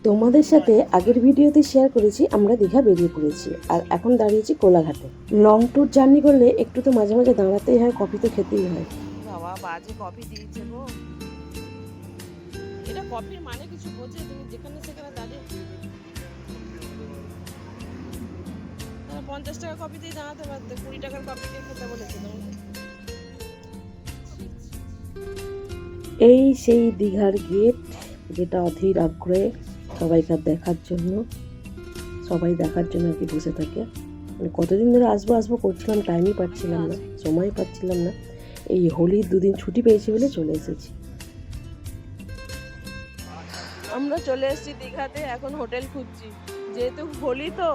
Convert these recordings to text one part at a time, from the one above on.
তোমাদের সাথে আগের ভিডিওতে শেয়ার করেছি আমরা দীঘা বেরিয়ে পড়েছি, আর এখন দাঁড়িয়েছি কোলাঘাটে। লং ট্যুর জার্নি করলে একটু তো মাঝে মাঝে দাঁড়াতেই হয়, কফি তো খেতেই হয়। বাবা বাজে কফি দিয়েছে গো। এটা কফির মানে কিছু বোঝে? তুমি যেখানে সেখানে দাঁড়িয়ে 50 টাকা কফি দিয়ে দাঁড়াতে পারতে, 20 টাকার কফি দিয়ে খেতে বলেছে তোমাকে। এই সেই দীঘার গেট, যেটা অধীর আগ্রহে সবাইকার দেখার জন্য, সবাই দেখার জন্য আর কি বসে থাকে। মানে কতদিন ধরে আসবো আসবো করছিলাম, টাইমই পাচ্ছিলাম না, সময় পাচ্ছিলাম না। এই হোলির দুদিন ছুটি পেয়েছি বলে চলে এসেছি। আমরা চলে এসেছি দীঘাতে, এখন হোটেল খুঁজছি। যেহেতু হোলি তো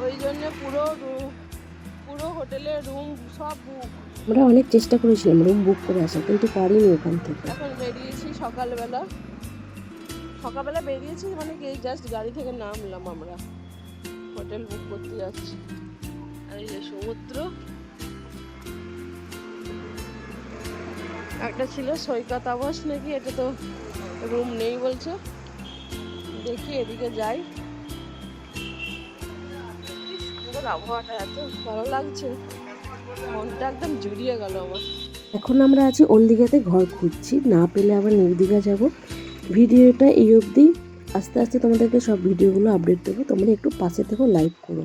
ওই জন্য পুরো হোটেলের রুম সব বুক। আমরা অনেক চেষ্টা করেছিলাম রুম বুক করে আসা, কিন্তু পারিনি ওখান থেকে। এখন বেরিয়েছি সকালবেলা বেরিয়েছি, মানে কি জাস্ট গাড়ি থেকে নামলাম, আমরা হোটেল বুক করতে যাচ্ছি। আর এই যে সমুদ্র, একটা ছিল সৈকত আবাস নাকি, এটা তো রুম নেই বলছে। দেখি এদিকে যাই। আবহাওয়াটা এত ভালো লাগছে, মনটা একদম জুড়িয়ে গেল আমার। এখন আমরা আছি ওল্ড দীঘাতে, ঘর খুঁজছি, না পেলে আবার নিউ দীঘা যাবো। ভিডিওটা এই অবধি, আস্তে আস্তে তোমাদেরকে সব ভিডিওগুলো আপডেট দেবো, তোমরা একটু পাশে থেকো, লাইক করো।